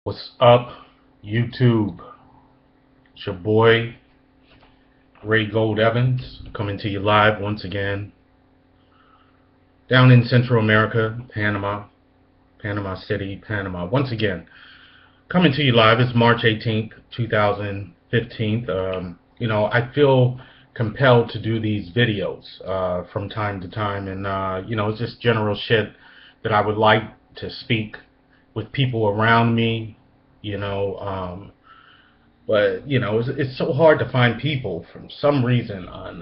What's up, YouTube? It's your boy, Ray Gold Evans, coming to you live once again, down in Central America, Panama City, Panama. Once again, coming to you live. It's March 18th, 2015. I feel compelled to do these videos from time to time, and it's just general shit that I would like to speak with people around me. You know, but it's so hard to find people from some reason on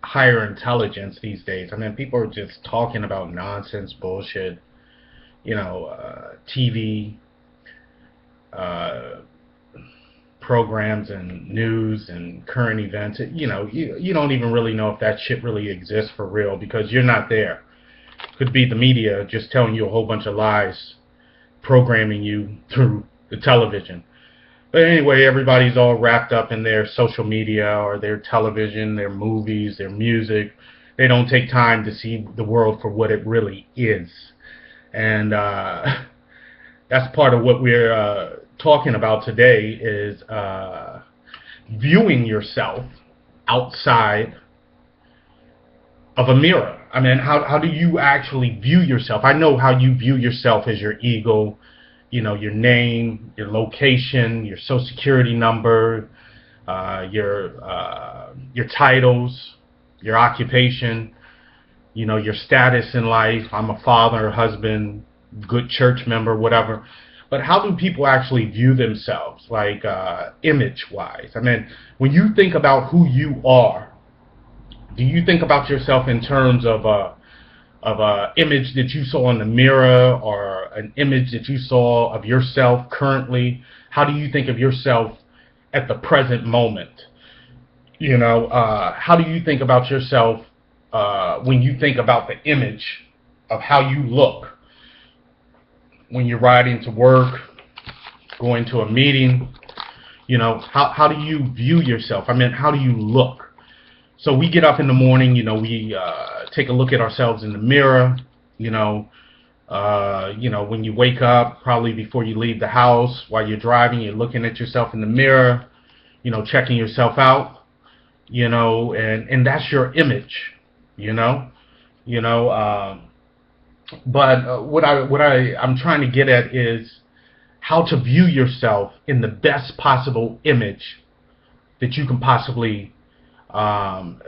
higher intelligence these days. I mean, people are just talking about nonsense bullshit. TV uh, programs and news and current events. You don't even really know if that shit really exists for real because you're not there. Could be the media just telling you a whole bunch of lies, programming you through the television. But anyway, everybody's all wrapped up in their social media or their television, their movies, their music. They don't take time to see the world for what it really is. And that's part of what we're talking about today is viewing yourself outside of a mirror. I mean, how do you actually view yourself? I know how you view yourself as your ego, your name, your location, your social security number, your titles, your occupation, your status in life. I'm a father, husband, good church member, whatever. But how do people actually view themselves, like image-wise? I mean, when you think about who you are, do you think about yourself in terms of a image that you saw in the mirror or an image that you saw of yourself currently? How do you think of yourself at the present moment? How do you think about yourself when you think about the image of how you look when you're riding to work, going to a meeting? How do you view yourself? I mean, how do you look? So we get up in the morning, we take a look at ourselves in the mirror, when you wake up, probably before you leave the house, while you're driving, you're looking at yourself in the mirror, checking yourself out, and that's your image, you know, you know, but I'm trying to get at is how to view yourself in the best possible image that you can possibly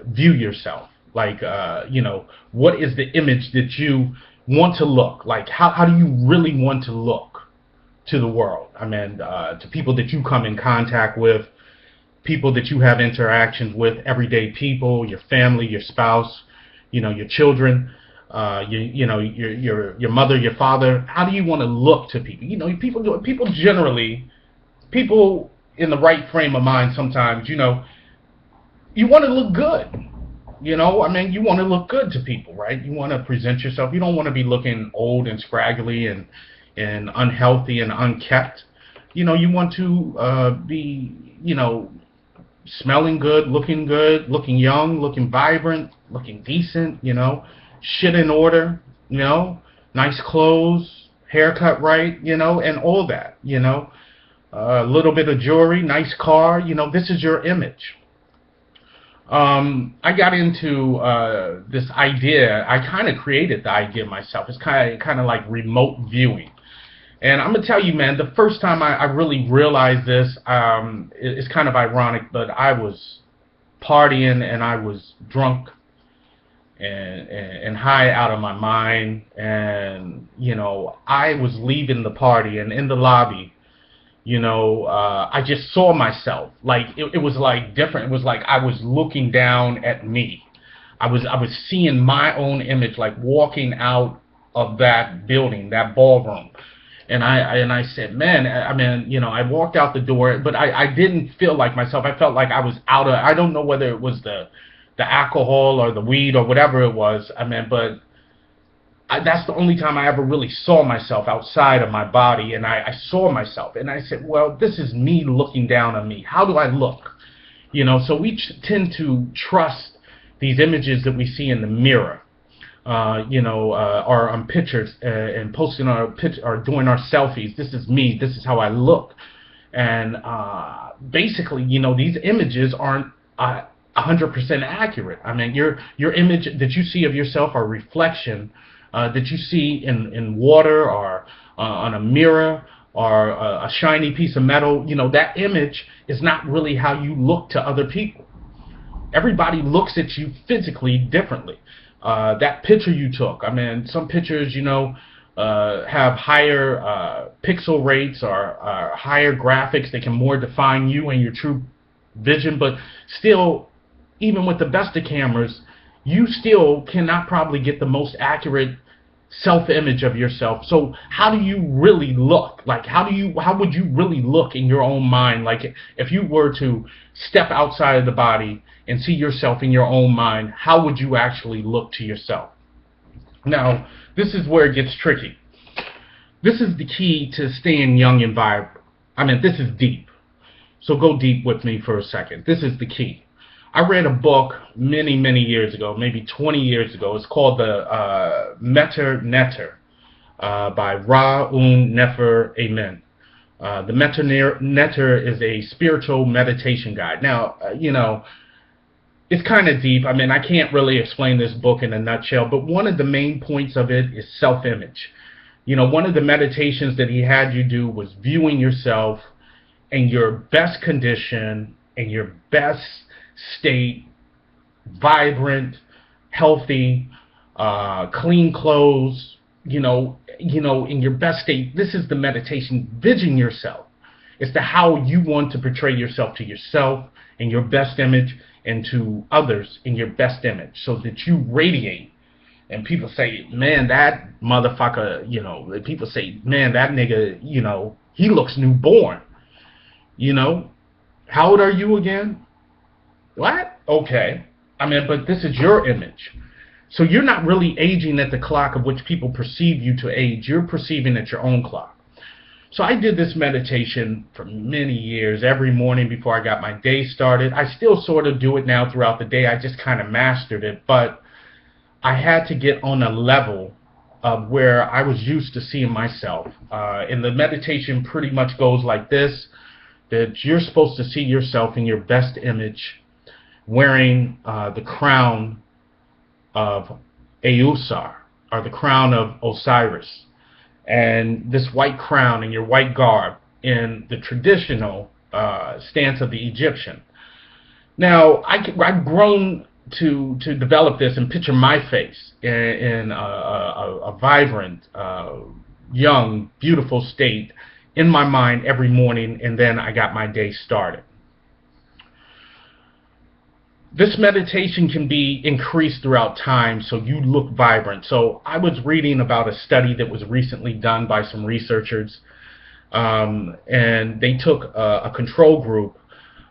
view yourself. Like, what is the image that you want to look like? How do you really want to look to the world? I mean, to people that you come in contact with, people that you have interactions with, everyday people, your family, your spouse, your children, your mother, your father. How do you want to look to people? People generally, people in the right frame of mind sometimes, you want to look good. I mean, you want to look good to people, right? You want to present yourself. You don't want to be looking old and scraggly and unhealthy and unkept. You want to be, smelling good, looking young, looking vibrant, looking decent, shit in order, nice clothes, haircut right, and all that, a little bit of jewelry, nice car, this is your image. I got into this idea. I kind of created the idea myself. It's kind of like remote viewing. And I'm gonna tell you, man, the first time I really realized this, it's kind of ironic, but I was partying and I was drunk and high out of my mind, and I was leaving the party, and in the lobby, I just saw myself. Like it was like different. It was like I was looking down at me. I was seeing my own image, like walking out of that building, that ballroom. And I said, man, I mean, I walked out the door, but I didn't feel like myself. I felt like I was out of, I don't know whether it was the alcohol or the weed or whatever it was. I mean, but that's the only time I ever really saw myself outside of my body. And I saw myself and I said, well, this is me looking down on me. How do I look? So we tend to trust these images that we see in the mirror. are on pictures and posting our picture or doing our selfies. This is me. This is how I look. And basically, these images aren't 100% accurate. I mean, your image that you see of yourself are reflection that you see in water or on a mirror or a shiny piece of metal. That image is not really how you look to other people. Everybody looks at you physically differently. That picture you took, I mean, some pictures, have higher pixel rates or higher graphics. They can more define you and your true vision, but still, even with the best of cameras, you still cannot probably get the most accurate self-image of yourself. So how do you really look? Like, how would you really look in your own mind? Like, if you were to step outside of the body and see yourself in your own mind, how would you actually look to yourself? Now, this is where it gets tricky. This is the key to staying young and vibrant. I mean, this is deep. So go deep with me for a second. This is the key. I read a book many, many years ago, maybe 20 years ago. It's called the Meter Neter by Ra-Un Nefer Amen. The Meter Neter is a spiritual meditation guide. Now, it's kind of deep. I mean, I can't really explain this book in a nutshell, but one of the main points of it is self-image. One of the meditations that he had you do was viewing yourself in your best condition, in your best state, vibrant, healthy, clean clothes, in your best state. This is the meditation, vision yourself. It's how you want to portray yourself to yourself in your best image and to others in your best image, so that you radiate. And people say, man, that motherfucker, people say, man, that nigga, he looks newborn. How old are you again? What? Okay. I mean, but this is your image. So you're not really aging at the clock of which people perceive you to age. You're perceiving at your own clock. So I did this meditation for many years, every morning before I got my day started. I still sort of do it now throughout the day. I just kind of mastered it. But I had to get on a level of where I was used to seeing myself. And the meditation pretty much goes like this, that you're supposed to see yourself in your best image, wearing the crown of Eusar, or the crown of Osiris, and this white crown and your white garb in the traditional stance of the Egyptian. Now, I've grown to develop this and picture my face in a vibrant, young, beautiful state in my mind every morning, and then I got my day started. This meditation can be increased throughout time so you look vibrant. So I was reading about a study that was recently done by some researchers, and they took a control group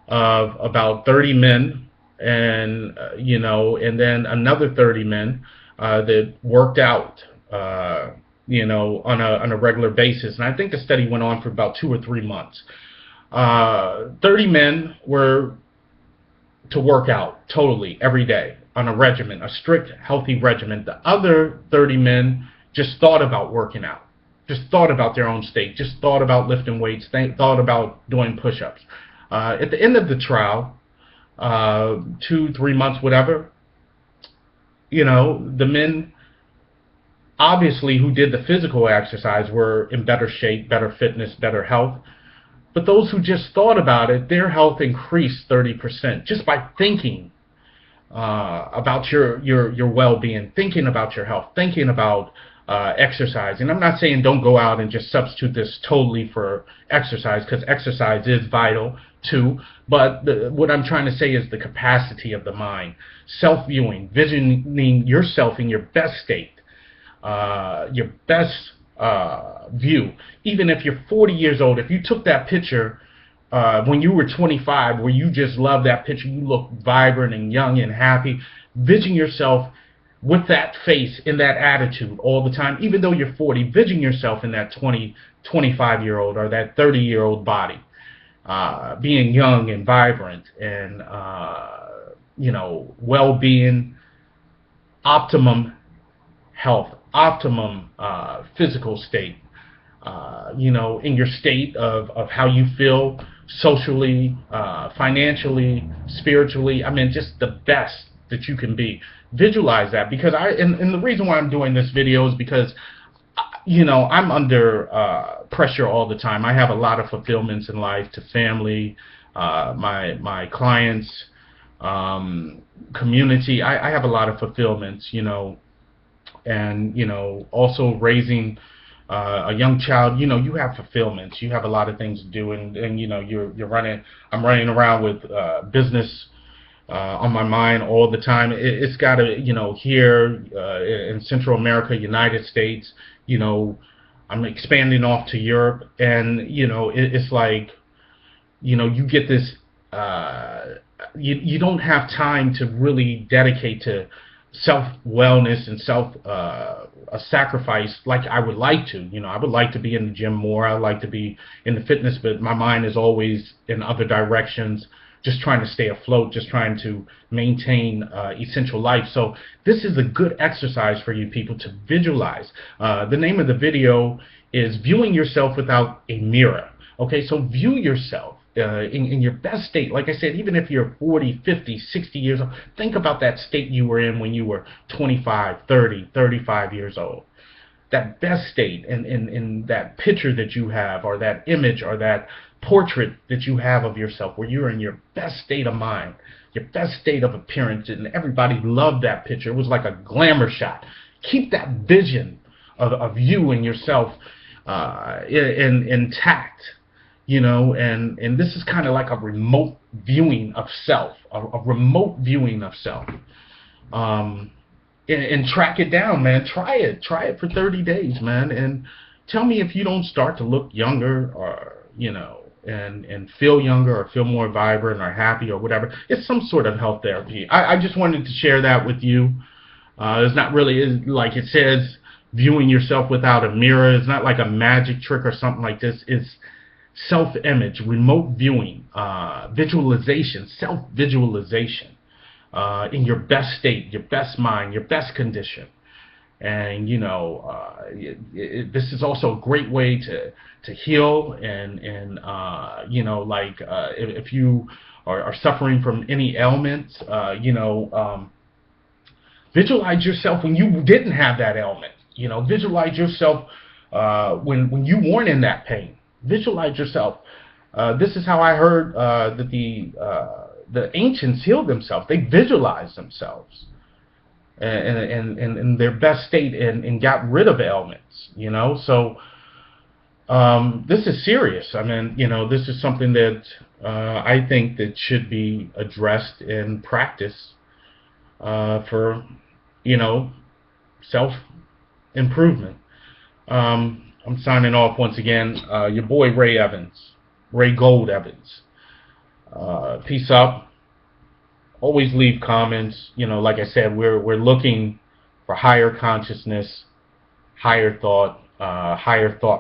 of about 30 men and then another 30 men that worked out on a regular basis. And I think the study went on for about 2 or 3 months. 30 men were to work out totally every day on a regimen, a strict, healthy regimen. The other 30 men just thought about working out, just thought about their own state, just thought about lifting weights, thought about doing push-ups. At the end of the trial, 2, 3 months, whatever, the men obviously who did the physical exercise were in better shape, better fitness, better health. But those who just thought about it, their health increased 30% just by thinking about your well-being, thinking about your health, thinking about exercise. And I'm not saying don't go out and just substitute this totally for exercise, because exercise is vital too. But what I'm trying to say is the capacity of the mind, self-viewing, visioning yourself in your best state, your best view. Even if you're 40 years old, if you took that picture when you were 25, where you just love that picture, you look vibrant and young and happy, vision yourself with that face, in that attitude all the time. Even though you're 40, vision yourself in that 25-year-old or that 30-year-old body, being young and vibrant and well-being, optimum health, optimum physical state, in your state of how you feel socially, financially, spiritually. I mean, just the best that you can be. Visualize that, because and the reason why I'm doing this video is because I'm under pressure all the time. I have a lot of fulfillments in life, to family, my clients, community. I have a lot of fulfillments, and also raising a young child. You have fulfillments. You have a lot of things to do, and you're running. I'm running around with business on my mind all the time. It's got to, here in Central America, United States, I'm expanding off to Europe, and it's like, you get this. You don't have time to really dedicate to self-wellness and a sacrifice like I would like to. I would like to be in the gym more. I would like to be in the fitness, but my mind is always in other directions, just trying to stay afloat, just trying to maintain essential life. So this is a good exercise for you people to visualize. The name of the video is Viewing Yourself Without a Mirror. Okay, so view yourself in your best state. Like I said, even if you're 40, 50, 60 years old, think about that state you were in when you were 25, 30, 35 years old. That best state, and that picture that you have, or that image, or that portrait that you have of yourself, where you're in your best state of mind, your best state of appearance, and everybody loved that picture. It was like a glamour shot. Keep that vision of you and yourself intact. And this is kind of like a remote viewing of self, a remote viewing of self. And track it down, man. Try it for 30 days, man. And tell me if you don't start to look younger, or, and feel younger, or feel more vibrant, or happy, or whatever. It's some sort of health therapy. I just wanted to share that with you. It's not really, like it says, viewing yourself without a mirror. It's not like a magic trick or something like this. It's self-image, remote viewing, visualization, self-visualization, in your best state, your best mind, your best condition. And this is also a great way to heal, and if you are suffering from any ailments, visualize yourself when you didn't have that ailment. Visualize yourself when you weren't in that pain. Visualize yourself. This is how I heard that the ancients healed themselves. They visualized themselves in their best state, and got rid of ailments. So this is serious. I mean, this is something that I think that should be addressed in practice for self-improvement. I'm signing off once again. Your boy Ray Evans, Ray Gold Evans. Peace up. Always leave comments. Like I said, we're looking for higher consciousness, higher thought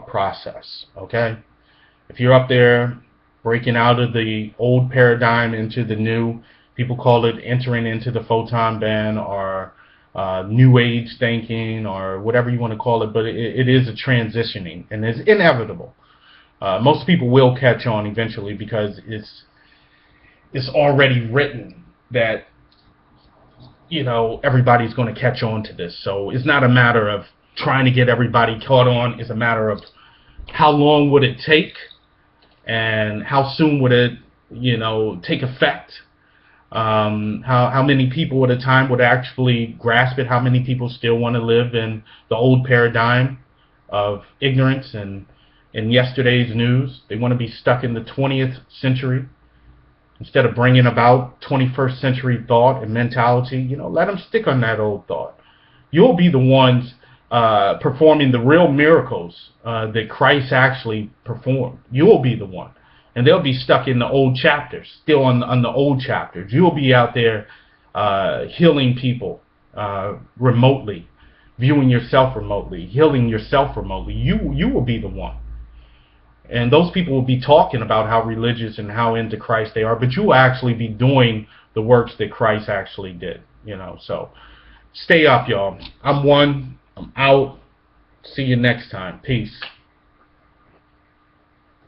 process. Okay. If you're up there breaking out of the old paradigm into the new, people call it entering into the photon band, or new age thinking, or whatever you want to call it, but it is a transitioning, and it's inevitable. Most people will catch on eventually, because it's already written that everybody's going to catch on to this. So it's not a matter of trying to get everybody caught on. It's a matter of how long would it take, and how soon would it take effect. How many people at a time would actually grasp it? How many people still want to live in the old paradigm of ignorance and in yesterday's news? They want to be stuck in the 20th century instead of bringing about 21st century thought and mentality. Let them stick on that old thought. You'll be the ones performing the real miracles that Christ actually performed. You'll be the one. And they'll be stuck in the old chapters, still on the old chapters. You'll be out there healing people remotely, viewing yourself remotely, healing yourself remotely. You will be the one. And those people will be talking about how religious and how into Christ they are, but you will actually be doing the works that Christ actually did. So stay up, y'all. I'm one. I'm out. See you next time. Peace.